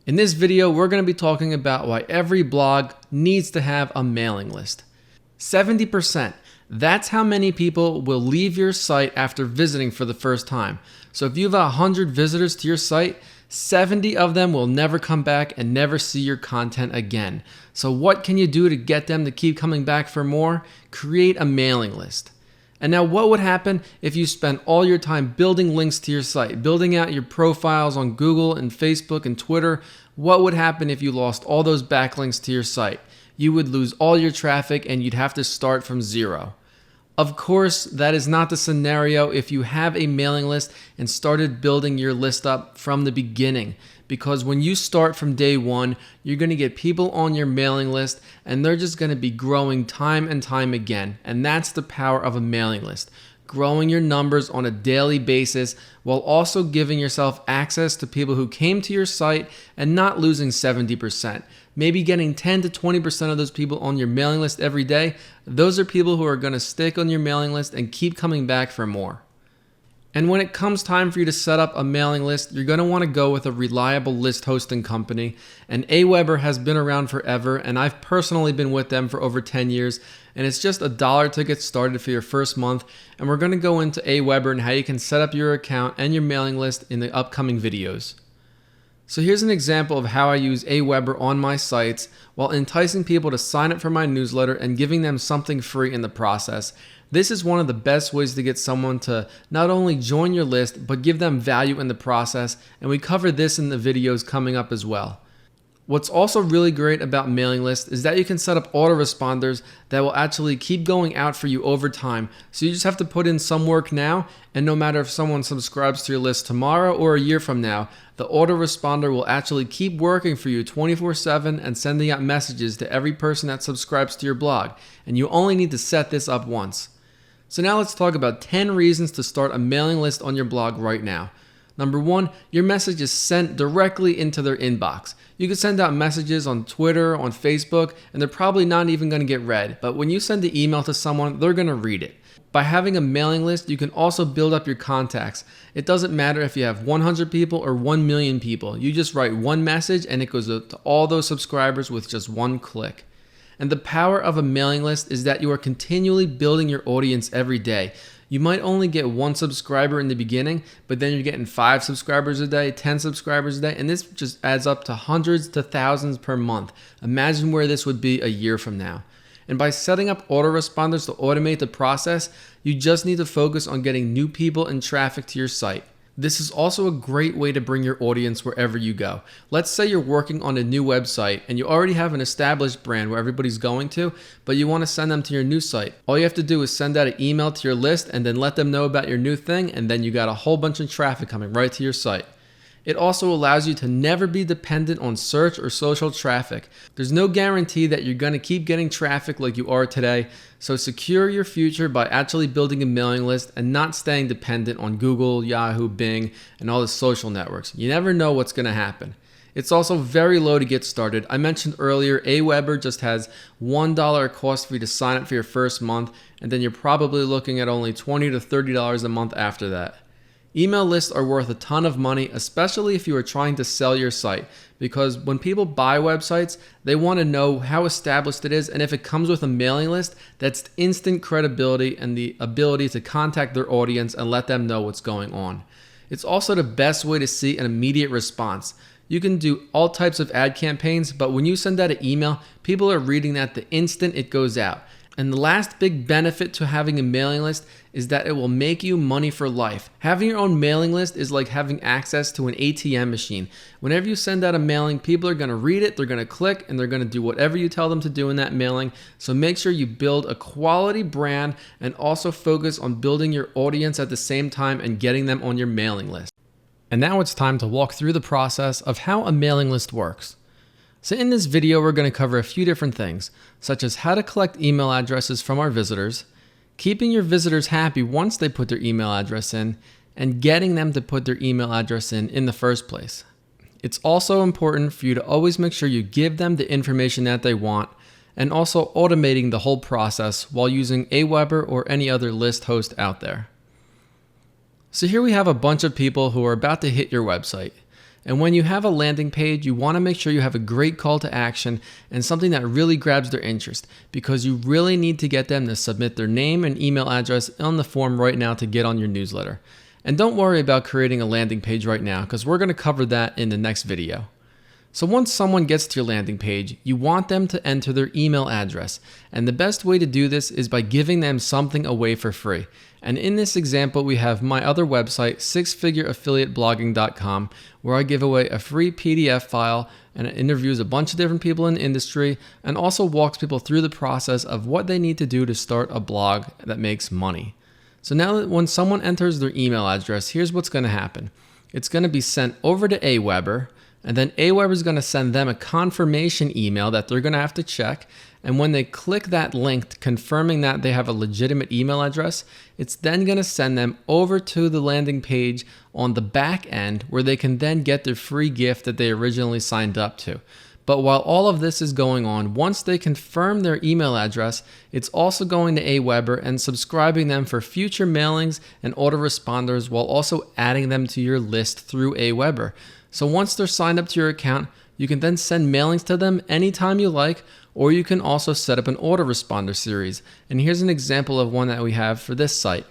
In this video, we're going to be talking about why every blog needs to have a mailing list. 70%. That's how many people will leave your site after visiting for the first time. So if you have 100 visitors to your site, 70 of them will never come back and never see your content again. So what can you do to get them to keep coming back for more? Create a mailing list. And now what would happen if you spent all your time building links to your site, building out your profiles on Google and Facebook and Twitter? What would happen if you lost all those backlinks to your site? You would lose all your traffic and you'd have to start from zero. Of course, that is not the scenario if you have a mailing list and started building your list up from the beginning. Because when you start from day one, you're going to get people on your mailing list and they're just going to be growing time and time again. And that's the power of a mailing list. Growing your numbers on a daily basis while also giving yourself access to people who came to your site and not losing 70%. Maybe getting 10 to 20% of those people on your mailing list every day. Those are people who are going to stick on your mailing list and keep coming back for more. And when it comes time for you to set up a mailing list, you're going to want to go with a reliable list hosting company. And Aweber has been around forever, and I've personally been with them for over 10 years. And it's just $1 to get started for your first month. And we're going to go into Aweber and how you can set up your account and your mailing list in the upcoming videos. So here's an example of how I use Aweber on my sites while enticing people to sign up for my newsletter and giving them something free in the process. This is one of the best ways to get someone to not only join your list, but give them value in the process, and we cover this in the videos coming up as well. What's also really great about mailing lists is that you can set up autoresponders that will actually keep going out for you over time. So you just have to put in some work now, and no matter if someone subscribes to your list tomorrow or a year from now, the autoresponder will actually keep working for you 24/7 and sending out messages to every person that subscribes to your blog. And you only need to set this up once. So now let's talk about 10 reasons to start a mailing list on your blog right now. Number 1, your message is sent directly into their inbox. You can send out messages on Twitter, on Facebook, and they're probably not even going to get read. But when you send the email to someone, they're going to read it. By having a mailing list, you can also build up your contacts. It doesn't matter if you have 100 people or 1 million people. You just write one message and it goes to all those subscribers with just one click. And the power of a mailing list is that you are continually building your audience every day. You might only get 1 subscriber in the beginning, but then you're getting 5 subscribers a day, 10 subscribers a day, and this just adds up to hundreds to thousands per month. Imagine where this would be a year from now. And by setting up autoresponders to automate the process, you just need to focus on getting new people and traffic to your site. This is also a great way to bring your audience wherever you go. Let's say you're working on a new website and you already have an established brand where everybody's going to, but you want to send them to your new site. All you have to do is send out an email to your list and then let them know about your new thing, and then you got a whole bunch of traffic coming right to your site. It also allows you to never be dependent on search or social traffic. There's no guarantee that you're going to keep getting traffic like you are today, so secure your future by actually building a mailing list and not staying dependent on Google, Yahoo, Bing, and all the social networks. You never know what's going to happen. It's also very low to get started. I mentioned earlier, Aweber just has $1 cost for you to sign up for your first month, and then you're probably looking at only $20 to $30 a month after that. Email lists are worth a ton of money, especially if you are trying to sell your site, because when people buy websites, they want to know how established it is, and if it comes with a mailing list, that's instant credibility and the ability to contact their audience and let them know what's going on. It's also the best way to see an immediate response. You can do all types of ad campaigns, but when you send out an email, people are reading that the instant it goes out. And the last big benefit to having a mailing list is that it will make you money for life. Having your own mailing list is like having access to an ATM machine. Whenever you send out a mailing, people are going to read it, they're going to click, and they're going to do whatever you tell them to do in that mailing. So make sure you build a quality brand and also focus on building your audience at the same time and getting them on your mailing list. And now it's time to walk through the process of how a mailing list works. So in this video, we're going to cover a few different things, such as how to collect email addresses from our visitors, keeping your visitors happy once they put their email address in, and getting them to put their email address in the first place. It's also important for you to always make sure you give them the information that they want, and also automating the whole process while using Aweber or any other list host out there. So here we have a bunch of people who are about to hit your website. And when you have a landing page, you want to make sure you have a great call to action and something that really grabs their interest, because you really need to get them to submit their name and email address on the form right now to get on your newsletter. And don't worry about creating a landing page right now, because we're going to cover that in the next video. So once someone gets to your landing page, you want them to enter their email address. And the best way to do this is by giving them something away for free. And in this example, we have my other website, sixfigureaffiliateblogging.com, where I give away a free PDF file and it interviews a bunch of different people in the industry and also walks people through the process of what they need to do to start a blog that makes money. So now that when someone enters their email address, here's what's going to happen. It's going to be sent over to Aweber, and then Aweber is going to send them a confirmation email that they're going to have to check. And when they click that link confirming that they have a legitimate email address, it's then going to send them over to the landing page on the back end where they can then get their free gift that they originally signed up to. But while all of this is going on, once they confirm their email address, it's also going to Aweber and subscribing them for future mailings and autoresponders, while also adding them to your list through Aweber. So once they're signed up to your account, you can then send mailings to them anytime you like, or you can also set up an autoresponder series. And here's an example of one that we have for this site.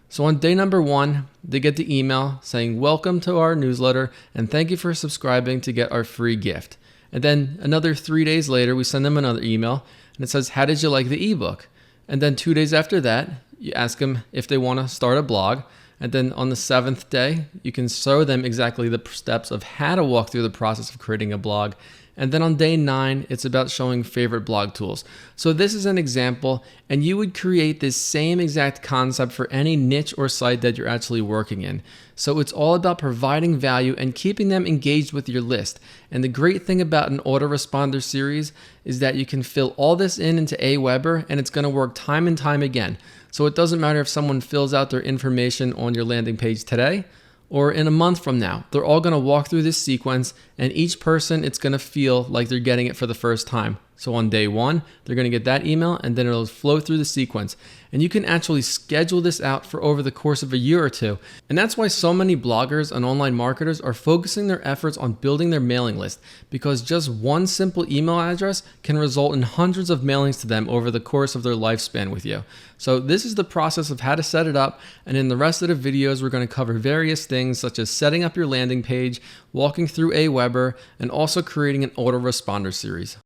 So on day number 1, they get the email saying, "Welcome to our newsletter and thank you for subscribing to get our free gift." And then another 3 days later, we send them another email and it says, "How did you like the ebook?" And then 2 days after that, you ask them if they want to start a blog. And then on the 7th day, you can show them exactly the steps of how to walk through the process of creating a blog. And then on day 9, it's about showing favorite blog tools. So this is an example, and you would create this same exact concept for any niche or site that you're actually working in. So it's all about providing value and keeping them engaged with your list. And the great thing about an autoresponder series is that you can fill all this into Aweber, and it's going to work time and time again. So it doesn't matter if someone fills out their information on your landing page today or in a month from now. They're all going to walk through this sequence, and each person, it's going to feel like they're getting it for the first time. So on day 1, they're going to get that email, and then it'll flow through the sequence. And you can actually schedule this out for over the course of a year or two. And that's why so many bloggers and online marketers are focusing their efforts on building their mailing list, because just one simple email address can result in hundreds of mailings to them over the course of their lifespan with you. So this is the process of how to set it up. And in the rest of the videos, we're going to cover various things such as setting up your landing page, walking through Aweber, and also creating an autoresponder series.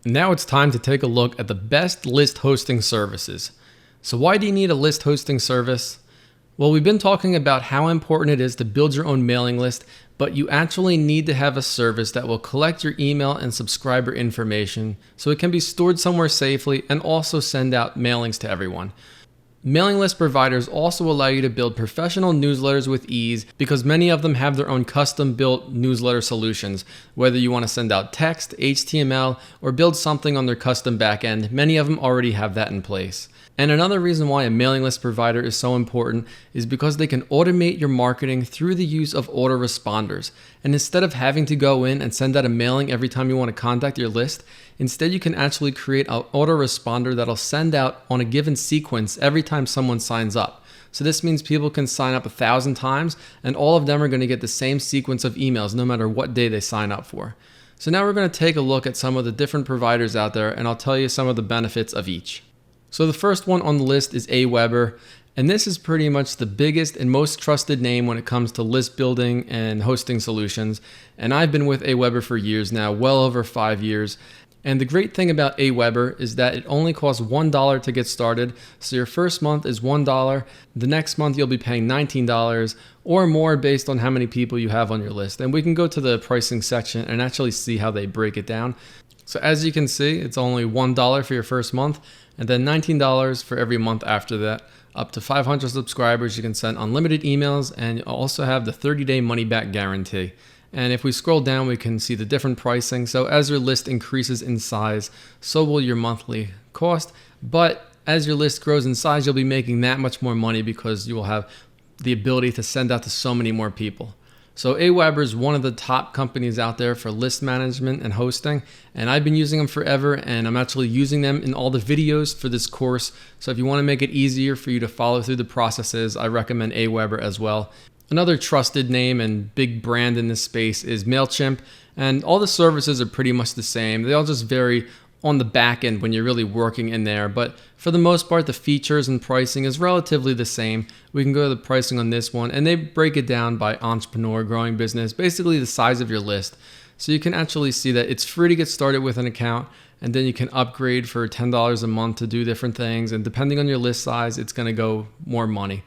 Now it's time to take a look at the best list hosting services. So why do you need a list hosting service? Well, we've been talking about how important it is to build your own mailing list, but you actually need to have a service that will collect your email and subscriber information so it can be stored somewhere safely and also send out mailings to everyone. Mailing list providers also allow you to build professional newsletters with ease, because many of them have their own custom-built newsletter solutions. Whether you want to send out text, HTML, or build something on their custom backend, many of them already have that in place. And another reason why a mailing list provider is so important is because they can automate your marketing through the use of autoresponders. And instead of having to go in and send out a mailing every time you want to contact your list, instead you can actually create an autoresponder that'll send out on a given sequence every time someone signs up. So this means people can sign up 1,000 times and all of them are going to get the same sequence of emails no matter what day they sign up for. So now we're going to take a look at some of the different providers out there, and I'll tell you some of the benefits of each. So the first one on the list is Aweber, and this is pretty much the biggest and most trusted name when it comes to list building and hosting solutions. And I've been with Aweber for years now, well over 5 years. And the great thing about Aweber is that it only costs $1 to get started. So your first month is $1. The next month you'll be paying $19 or more based on how many people you have on your list. And we can go to the pricing section and actually see how they break it down. So as you can see, it's only $1 for your first month, and then $19 for every month after that. Up to 500 subscribers, you can send unlimited emails, and you also have the 30-day money-back guarantee. And if we scroll down, we can see the different pricing. So as your list increases in size, so will your monthly cost. But as your list grows in size, you'll be making that much more money because you will have the ability to send out to so many more people. So Aweber is one of the top companies out there for list management and hosting, and I've been using them forever, and I'm actually using them in all the videos for this course. So if you want to make it easier for you to follow through the processes, I recommend Aweber as well. Another trusted name and big brand in this space is MailChimp, and all the services are pretty much the same. They all just vary on the back end when you're really working in there, but for the most part, the features and pricing is relatively the same. We can go to the pricing on this one, and they break it down by entrepreneur, growing business, basically the size of your list. So you can actually see that it's free to get started with an account, and then you can upgrade for $10 a month to do different things, and depending on your list size, it's going to go more money.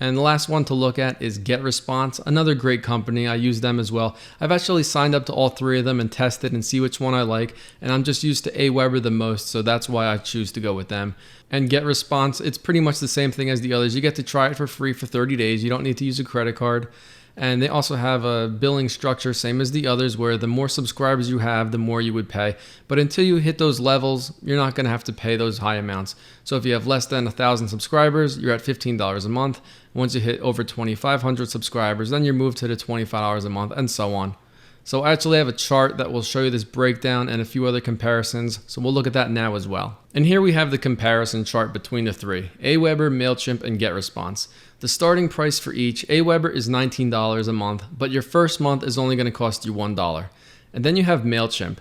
And the last one to look at is GetResponse, another great company. I use them as well. I've actually signed up to all three of them and tested and see which one I like. And I'm just used to Aweber the most, so that's why I choose to go with them. And GetResponse, it's pretty much the same thing as the others. You get to try it for free for 30 days. You don't need to use a credit card. And they also have a billing structure, same as the others, where the more subscribers you have, the more you would pay. But until you hit those levels, you're not going to have to pay those high amounts. So if you have less than 1,000 subscribers, you're at $15 a month. Once you hit over 2,500 subscribers, then you're moved to the $25 a month, and so on. So I actually have a chart that will show you this breakdown and a few other comparisons. So we'll look at that now as well. And here we have the comparison chart between the three: Aweber, MailChimp, and GetResponse. The starting price for each: Aweber is $19 a month, but your first month is only going to cost you $1. And then you have MailChimp.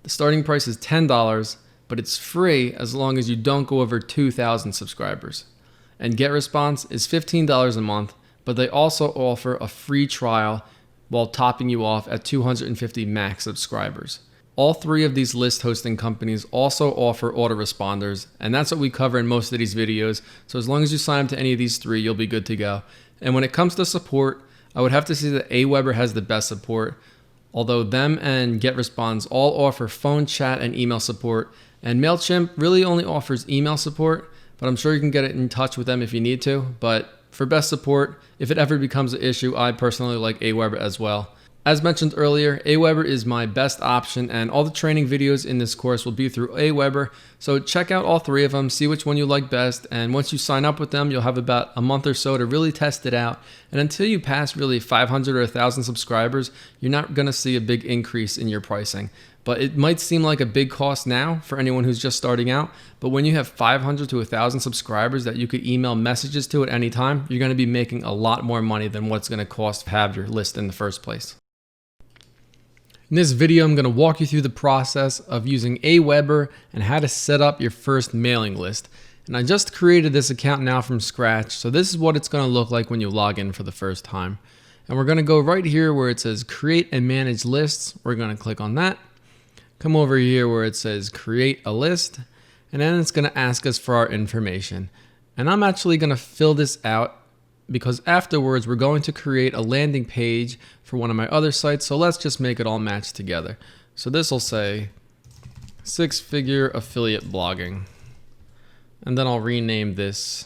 The starting price is $10, but it's free as long as you don't go over 2,000 subscribers. And GetResponse is $15 a month, but they also offer a free trial while topping you off at 250 max subscribers. All three of these list hosting companies also offer autoresponders, and that's what we cover in most of these videos. So as long as you sign up to any of these three, you'll be good to go. And when it comes to support, I would have to say that Aweber has the best support, although them and GetResponse all offer phone, chat, and email support. And MailChimp really only offers email support, but I'm sure you can get in touch with them if you need to. But for best support, if it ever becomes an issue, I personally like Aweber as well. As mentioned earlier, Aweber is my best option, and all the training videos in this course will be through Aweber. So check out all three of them, see which one you like best, and once you sign up with them, you'll have about a month or so to really test it out. And until you pass really 500 or 1,000 subscribers, you're not going to see a big increase in your pricing. But it might seem like a big cost now for anyone who's just starting out, but when you have 500 to 1,000 subscribers that you could email messages to at any time, you're going to be making a lot more money than what's going to cost to have your list in the first place. In this video, I'm going to walk you through the process of using Aweber and how to set up your first mailing list. And I just created this account now from scratch, so this is what it's going to look like when you log in for the first time. And we're going to go right here where it says create and manage lists. We're going to click on that. Come over here where it says create a list, and then it's going to ask us for our information. And I'm actually going to fill this out because afterwards we're going to create a landing page for one of my other sites. So let's just make it all match together. So this will say 6-figure affiliate blogging. And then I'll rename this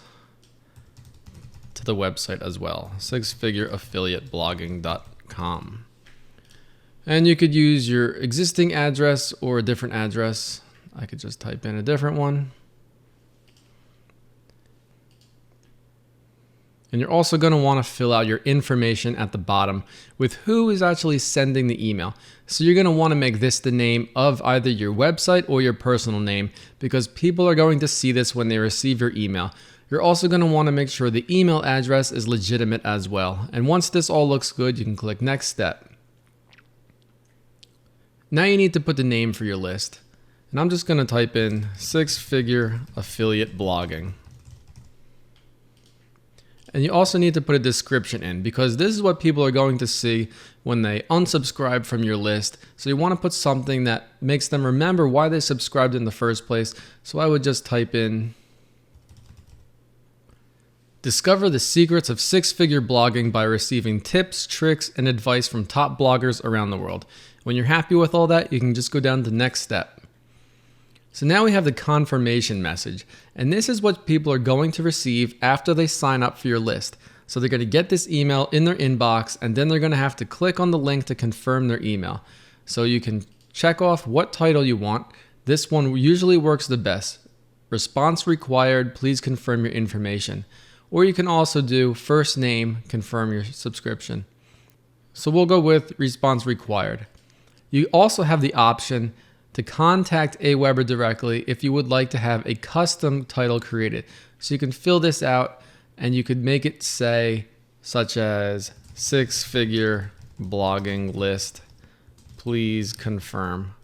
to the website as well, 6figureaffiliateblogging.com. And you could use your existing address or a different address. I could just type in a different one. And you're also going to want to fill out your information at the bottom with who is actually sending the email. So you're going to want to make this the name of either your website or your personal name, because people are going to see this when they receive your email. You're also going to want to make sure the email address is legitimate as well. And once this all looks good, you can click Next Step. Now you need to put the name for your list. And I'm just going to type in 6-figure affiliate blogging. And you also need to put a description in, because this is what people are going to see when they unsubscribe from your list. So you want to put something that makes them remember why they subscribed in the first place. So I would just type in, discover the secrets of 6-figure blogging by receiving tips, tricks, and advice from top bloggers around the world. When you're happy with all that, you can just go down to Next Step. So now we have the confirmation message, and this is what people are going to receive after they sign up for your list. So they're going to get this email in their inbox, and then they're going to have to click on the link to confirm their email. So you can check off what title you want. This one usually works the best. Response required, please confirm your information. Or you can also do first name, confirm your subscription. So we'll go with response required. You also have the option to contact Aweber directly if you would like to have a custom title created. So you can fill this out and you could make it say such as 6-figure blogging list, please confirm.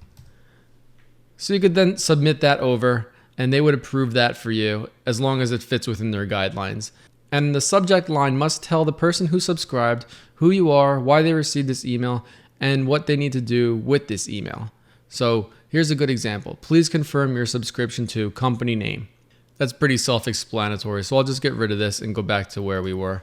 So you could then submit that over and they would approve that for you as long as it fits within their guidelines. And the subject line must tell the person who subscribed who you are, why they received this email, and what they need to do with this email. So here's a good example. Please confirm your subscription to company name. That's pretty self-explanatory, so I'll just get rid of this and go back to where we were.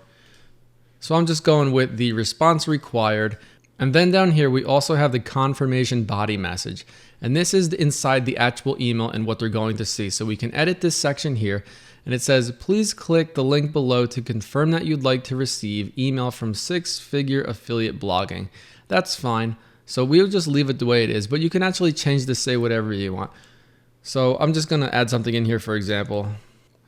So I'm just going with the response required. And then down here, we also have the confirmation body message. And this is inside the actual email and what they're going to see. So we can edit this section here. And it says, please click the link below to confirm that you'd like to receive email from 6-figure affiliate blogging. That's fine. So we'll just leave it the way it is, but you can actually change this, say whatever you want. So I'm just going to add something in here, for example.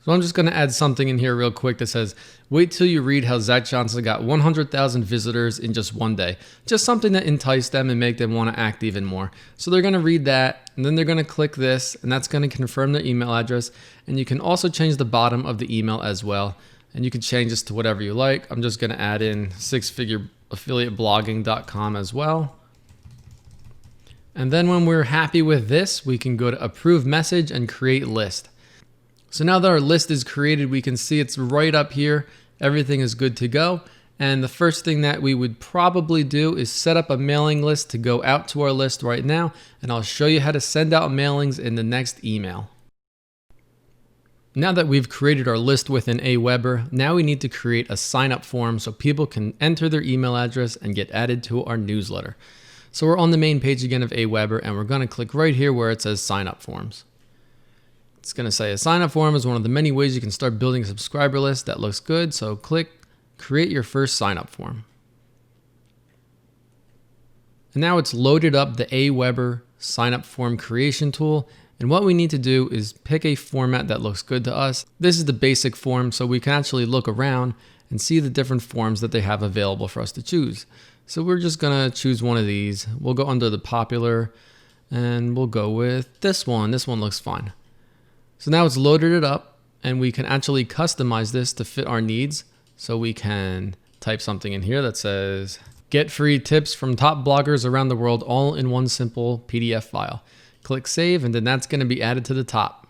So I'm just going to add something in here real quick that says, wait till you read how Zach Johnson got 100,000 visitors in just one day. Just something that enticed them and make them want to act even more. So they're going to read that, and then they're going to click this, and that's going to confirm their email address. And you can also change the bottom of the email as well. And you can change this to whatever you like. I'm just going to add in 6figureaffiliateblogging.com as well. And then when we're happy with this, we can go to approve message and create list. So now that our list is created, we can see it's right up here. Everything is good to go. And the first thing that we would probably do is set up a mailing list to go out to our list right now. And I'll show you how to send out mailings in the next email. Now that we've created our list within Aweber, now we need to create a sign up form so people can enter their email address and get added to our newsletter. So we're on the main page again of Aweber, and we're going to click right here where it says sign up forms. It's going to say a sign up form is one of the many ways you can start building a subscriber list. That looks good. So click create your first sign up form. And now it's loaded up the Aweber sign up form creation tool. And what we need to do is pick a format that looks good to us. This is the basic form, so we can actually look around and see the different forms that they have available for us to choose. So we're just going to choose one of these. We'll go under the popular and we'll go with this one. This one looks fine. So now it's loaded it up and we can actually customize this to fit our needs. So we can type something in here that says, get free tips from top bloggers around the world all in one simple PDF file. Click save, and then that's going to be added to the top.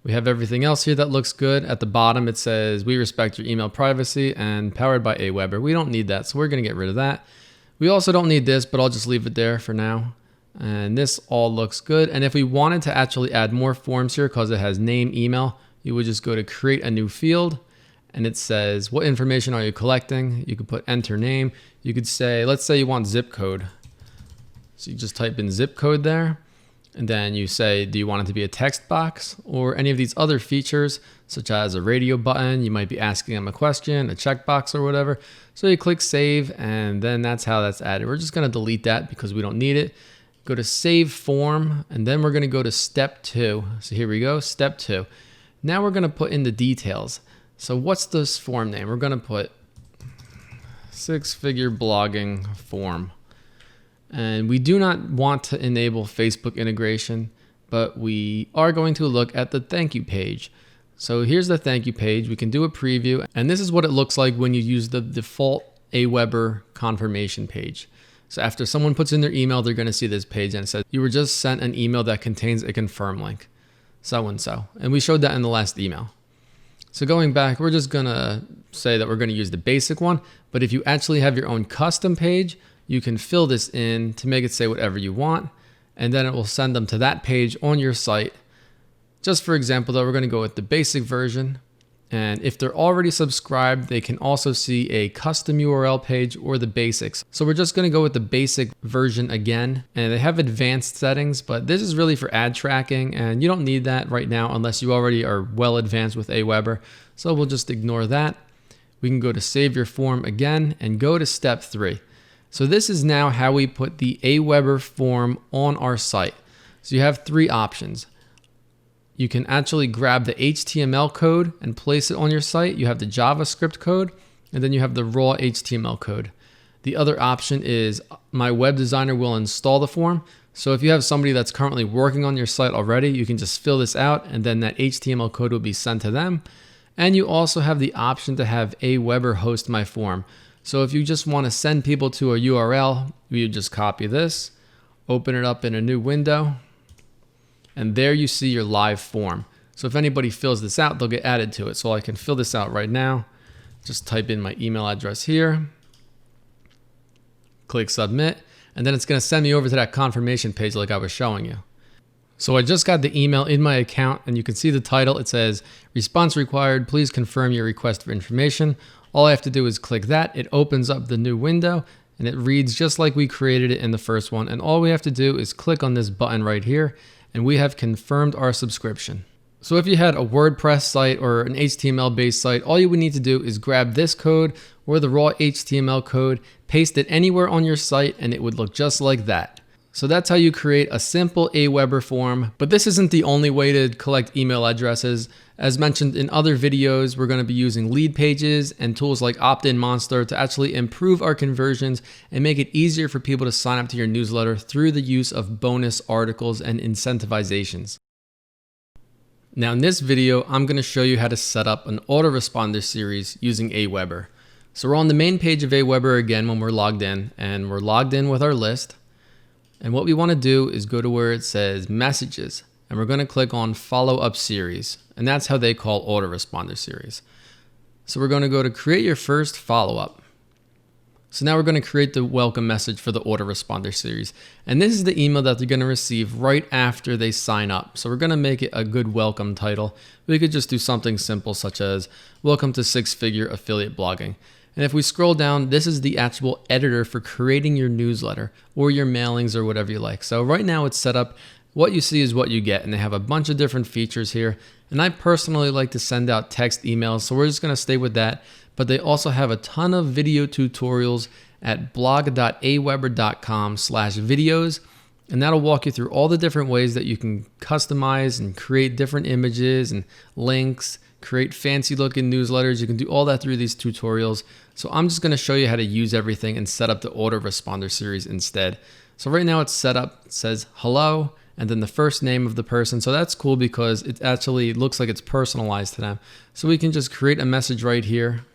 We have everything else here that looks good. At the bottom, it says, we respect your email privacy and powered by Aweber. We don't need that, so we're going to get rid of that. We also don't need this, but I'll just leave it there for now. And this all looks good. And if we wanted to actually add more forms here because it has name, email, you would just go to create a new field. And it says, what information are you collecting? You could put enter name. You could say, let's say you want zip code. So you just type in zip code there. And then you say, do you want it to be a text box or any of these other features, such as a radio button? You might be asking them a question, a checkbox or whatever. So you click save, and then that's how that's added. We're just going to delete that because we don't need it. Go to save form, and then we're going to go to step 2. So here we go, step 2. Now we're going to put in the details. So what's this form name? We're going to put 6-figure blogging form. And we do not want to enable Facebook integration, but we are going to look at the thank you page. So here's the thank you page. We can do a preview, and this is what it looks like when you use the default Aweber confirmation page. So after someone puts in their email, they're going to see this page and it says, you were just sent an email that contains a confirm link, so and so. And we showed that in the last email. So going back, we're just going to say that we're going to use the basic one. But if you actually have your own custom page, you can fill this in to make it say whatever you want. And then it will send them to that page on your site. Just for example, though, we're going to go with the basic version. And if they're already subscribed, they can also see a custom URL page or the basics. So we're just going to go with the basic version again. And they have advanced settings, but this is really for ad tracking. And you don't need that right now unless you already are well advanced with Aweber. So we'll just ignore that. We can go to save your form again and go to step 3. So this is now how we put the Aweber form on our site. So you have 3 options. You can actually grab the HTML code and place it on your site. You have the JavaScript code, and then you have the raw HTML code. The other option is my web designer will install the form. So if you have somebody that's currently working on your site already, you can just fill this out, and then that HTML code will be sent to them. And you also have the option to have Aweber host my form. So if you just want to send people to a URL, you just copy this, open it up in a new window, and there you see your live form. So if anybody fills this out, they'll get added to it. So I can fill this out right now. Just type in my email address here, click submit, and then it's going to send me over to that confirmation page like I was showing you. So I just got the email in my account, and you can see the title. It says, response required, please confirm your request for information. All I have to do is click that. It opens up the new window, and it reads just like we created it in the first one. And all we have to do is click on this button right here, and we have confirmed our subscription. So if you had a WordPress site or an HTML-based site, all you would need to do is grab this code or the raw HTML code, paste it anywhere on your site, and it would look just like that. So that's how you create a simple Aweber form. But this isn't the only way to collect email addresses. As mentioned in other videos, we're going to be using lead pages and tools like Opt-in Monster to actually improve our conversions and make it easier for people to sign up to your newsletter through the use of bonus articles and incentivizations. Now in this video, I'm going to show you how to set up an autoresponder series using Aweber. So we're on the main page of Aweber again when we're logged in, and we're logged in with our list. And what we want to do is go to where it says messages, and we're going to click on follow up series. And that's how they call autoresponder series. So we're going to go to create your first follow up. So now we're going to create the welcome message for the autoresponder series. And this is the email that they're going to receive right after they sign up. So we're going to make it a good welcome title. We could just do something simple such as welcome to six-figure affiliate blogging. And if we scroll down, this is the actual editor for creating your newsletter or your mailings or whatever you like. So right now it's set up. What you see is what you get, and they have a bunch of different features here. And I personally like to send out text emails, so we're just going to stay with that. But they also have a ton of video tutorials at blog.aweber.com/videos. And that'll walk you through all the different ways that you can customize and create different images and links, create fancy looking newsletters. You can do all that through these tutorials. So I'm just going to show you how to use everything and set up the autoresponder series instead. So right now it's set up, it says hello, and then the first name of the person. So that's cool because it actually looks like it's personalized to them. So we can just create a message right here.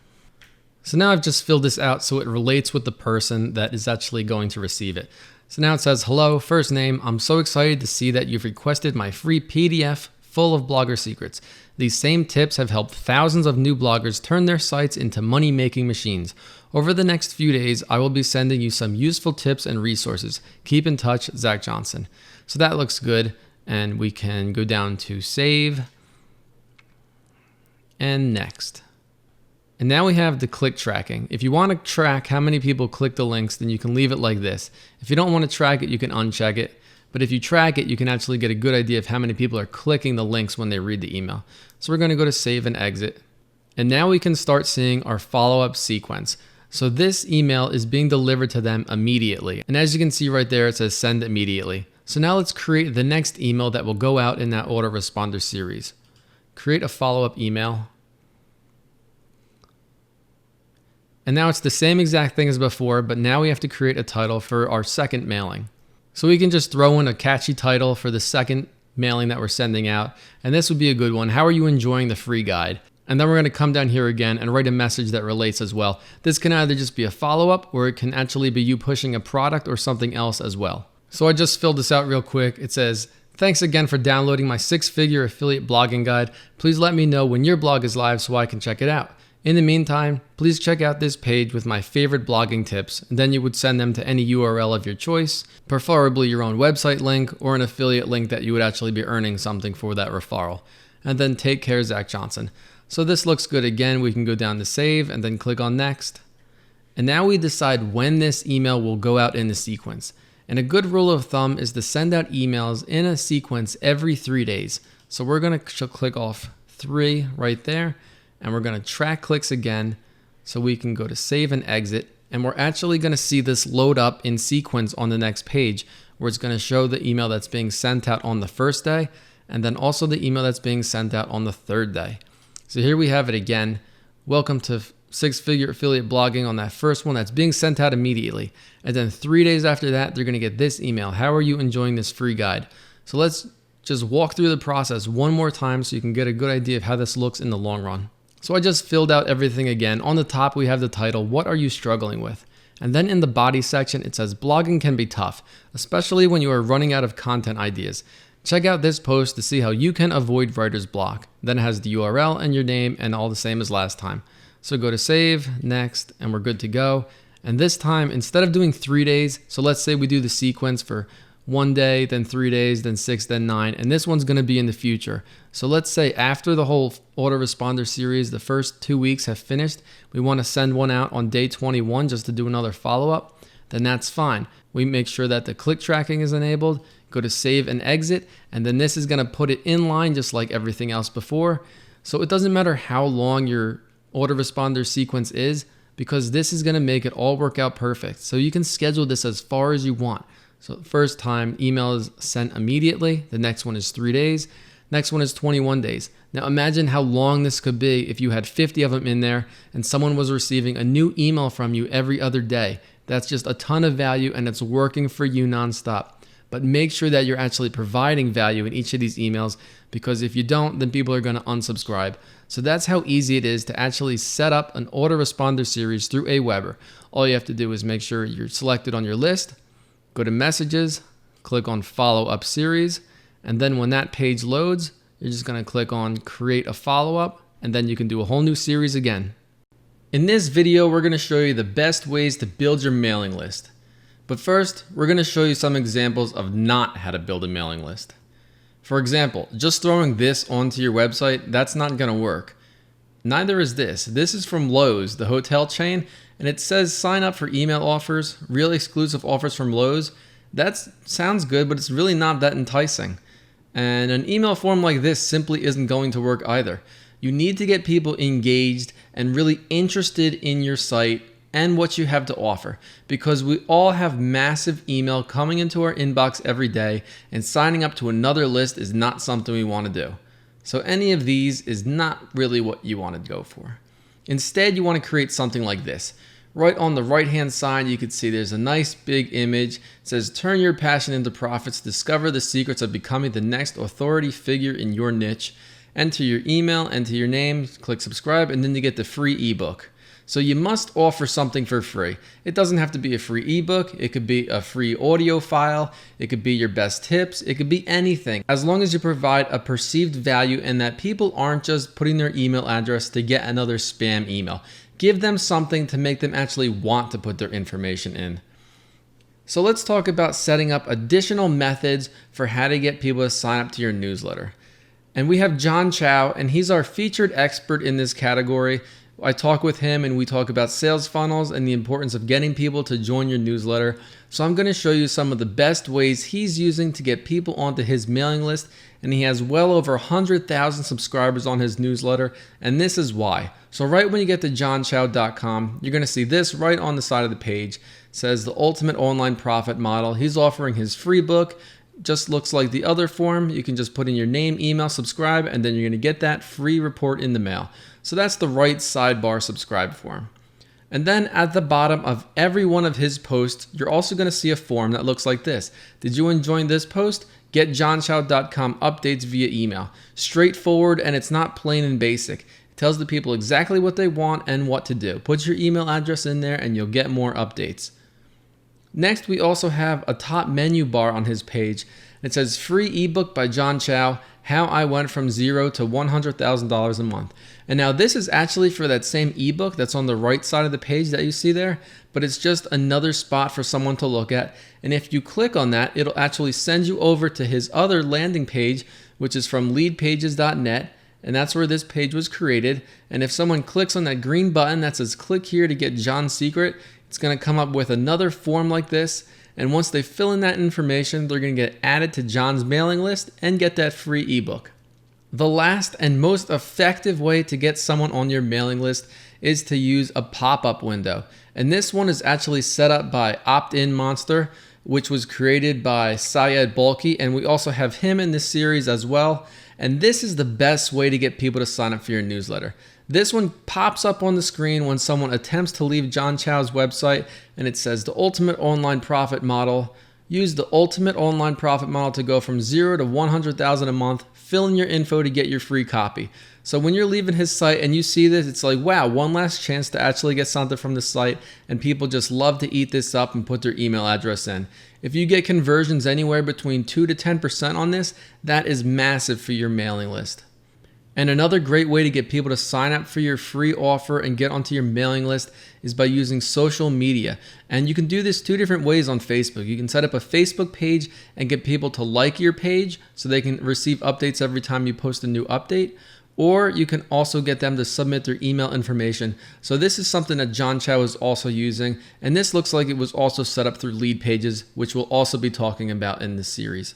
So now I've just filled this out so it relates with the person that is actually going to receive it. So now it says, hello, first name. I'm so excited to see that you've requested my free PDF full of blogger secrets. These same tips have helped thousands of new bloggers turn their sites into money-making machines. Over the next few days, I will be sending you some useful tips and resources. Keep in touch, Zach Johnson. So that looks good. And we can go down to save and next. And now we have the click tracking. If you want to track how many people click the links, then you can leave it like this. If you don't want to track it, you can uncheck it. But if you track it, you can actually get a good idea of how many people are clicking the links when they read the email. So we're going to go to save and exit. And now we can start seeing our follow-up sequence. So this email is being delivered to them immediately. And as you can see right there, it says send immediately. So now let's create the next email that will go out in that autoresponder series. Create a follow-up email. And now it's the same exact thing as before, but now we have to create a title for our second mailing. So we can just throw in a catchy title for the second mailing that we're sending out. And this would be a good one. How are you enjoying the free guide? And then we're going to come down here again and write a message that relates as well. This can either just be a follow-up or it can actually be you pushing a product or something else as well. So I just filled this out real quick. It says, thanks again for downloading my six-figure affiliate blogging guide. Please let me know when your blog is live so I can check it out. In the meantime, please check out this page with my favorite blogging tips, and then you would send them to any URL of your choice, preferably your own website link or an affiliate link that you would actually be earning something for that referral. And then take care, Zach Johnson. So this looks good. Again, we can go down to save and then click on next. And now we decide when this email will go out in the sequence. And a good rule of thumb is to send out emails in a sequence every 3 days. So we're going to click off 3 right there. And we're going to track clicks again so we can go to save and exit. And we're actually going to see this load up in sequence on the next page where it's going to show the email that's being sent out on the first day and then also the email that's being sent out on the third day. So here we have it again. Welcome to six-figure affiliate blogging on that first one that's being sent out immediately. And then 3 days after that, they're going to get this email. How are you enjoying this free guide? So let's just walk through the process one more time so you can get a good idea of how this looks in the long run. So I just filled out everything again. On the top, we have the title, What Are You Struggling With? And then in the body section, it says, blogging can be tough, especially when you are running out of content ideas. Check out this post to see how you can avoid writer's block. Then it has the URL and your name and all the same as last time. So go to save, next, and we're good to go. And this time, instead of doing 3 days, so let's say we do the sequence for 1 day, then 3 days, then 6, then 9, and this one's gonna be in the future. So let's say after the whole autoresponder series, the first 2 weeks have finished, we wanna send one out on day 21 just to do another follow-up, then that's fine. We make sure that the click tracking is enabled, go to save and exit, and then this is gonna put it in line just like everything else before. So it doesn't matter how long your autoresponder sequence is, because this is gonna make it all work out perfect. So you can schedule this as far as you want. So the first time, email is sent immediately. The next one is 3 days. Next one is 21 days. Now imagine how long this could be if you had 50 of them in there and someone was receiving a new email from you every other day. That's just a ton of value and it's working for you nonstop. But make sure that you're actually providing value in each of these emails, because if you don't, then people are gonna unsubscribe. So that's how easy it is to actually set up an autoresponder series through Aweber. All you have to do is make sure you're selected on your list, go to messages, click on follow up series, and then when that page loads, you're just gonna click on create a follow-up, and then you can do a whole new series again. In this video, we're gonna show you the best ways to build your mailing list. But first, we're gonna show you some examples of not how to build a mailing list. For example, just throwing this onto your website, that's not gonna work. Neither is this. This is from Lowe's, the hotel chain, and it says sign up for email offers, real exclusive offers from Lowe's. That sounds good, but it's really not that enticing. And an email form like this simply isn't going to work either. You need to get people engaged and really interested in your site and what you have to offer, because we all have massive email coming into our inbox every day, and signing up to another list is not something we want to do. So any of these is not really what you want to go for. Instead, you want to create something like this. Right on the right hand side, you can see there's a nice big image. It says, turn your passion into profits, discover the secrets of becoming the next authority figure in your niche. Enter your email, enter your name, click subscribe, and then you get the free ebook. So you must offer something for free. It doesn't have to be a free ebook. It could be a free audio file. It could be your best tips. It could be anything, as long as you provide a perceived value and that people aren't just putting their email address to get another spam email. Give them something to make them actually want to put their information in. So let's talk about setting up additional methods for how to get people to sign up to your newsletter. And we have John Chow, and he's our featured expert in this category. I talk with him and we talk about sales funnels and the importance of getting people to join your newsletter. So I'm going to show you some of the best ways he's using to get people onto his mailing list. And he has well over 100,000 subscribers on his newsletter. And this is why. So right when you get to johnchow.com, you're going to see this right on the side of the page. It says the ultimate online profit model. He's offering his free book. Just looks like the other form. You can just put in your name, email, subscribe, and then you're going to get that free report in the mail. So that's the right sidebar subscribe form. And then at the bottom of every one of his posts, you're also going to see a form that looks like this. Did you enjoy this post? Get johnchow.com updates via email. Straightforward, and it's not plain and basic. It tells the people exactly what they want and what to do. Put your email address in there and you'll get more updates. Next, we also have a top menu bar on his page. It says free ebook by John Chow, How I Went from Zero to $100,000 a Month. And now this is actually for that same ebook that's on the right side of the page that you see there, but it's just another spot for someone to look at. And if you click on that, it'll actually send you over to his other landing page, which is from leadpages.net. And that's where this page was created. And if someone clicks on that green button that says click here to get John's secret, it's going to come up with another form like this. And once they fill in that information, they're going to get added to John's mailing list and get that free ebook. The last and most effective way to get someone on your mailing list is to use a pop-up window. And this one is actually set up by Opt-in Monster, which was created by Syed Balki. And we also have him in this series as well. And this is the best way to get people to sign up for your newsletter. This one pops up on the screen when someone attempts to leave John Chow's website, and it says the ultimate online profit model. Use the ultimate online profit model to go from 0 to 100,000 a month fill in your info to get your free copy. So when you're leaving his site and you see this, it's like, wow, one last chance to actually get something from the site, and people just love to eat this up and put their email address in. If you get conversions anywhere between 2 to 10% on this, that is massive for your mailing list. And another great way to get people to sign up for your free offer and get onto your mailing list is by using social media. And you can do this 2 different ways on Facebook. You can set up a Facebook page and get people to like your page so they can receive updates every time you post a new update. Or you can also get them to submit their email information. So this is something that John Chow is also using. And this looks like it was also set up through Lead Pages, which we'll also be talking about in this series.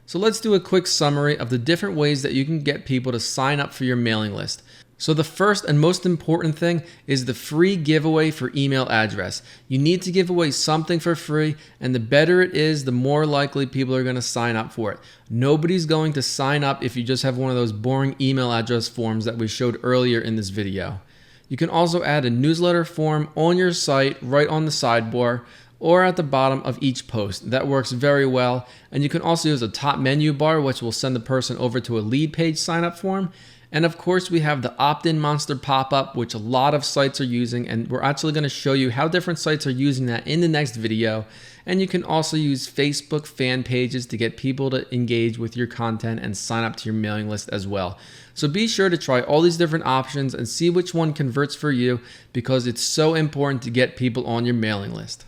So let's do a quick summary of the different ways that you can get people to sign up for your mailing list. So the first and most important thing is the free giveaway for email address. You need to give away something for free, and the better it is, the more likely people are going to sign up for it. Nobody's going to sign up if you just have one of those boring email address forms that we showed earlier in this video. You can also add a newsletter form on your site right on the sidebar or at the bottom of each post. That works very well. And you can also use a top menu bar, which will send the person over to a lead page sign up form. And of course, we have the opt-in monster pop-up, which a lot of sites are using, and we're actually going to show you how different sites are using that in the next video. And you can also use Facebook fan pages to get people to engage with your content and sign up to your mailing list as well. So be sure to try all these different options and see which one converts for you, because it's so important to get people on your mailing list.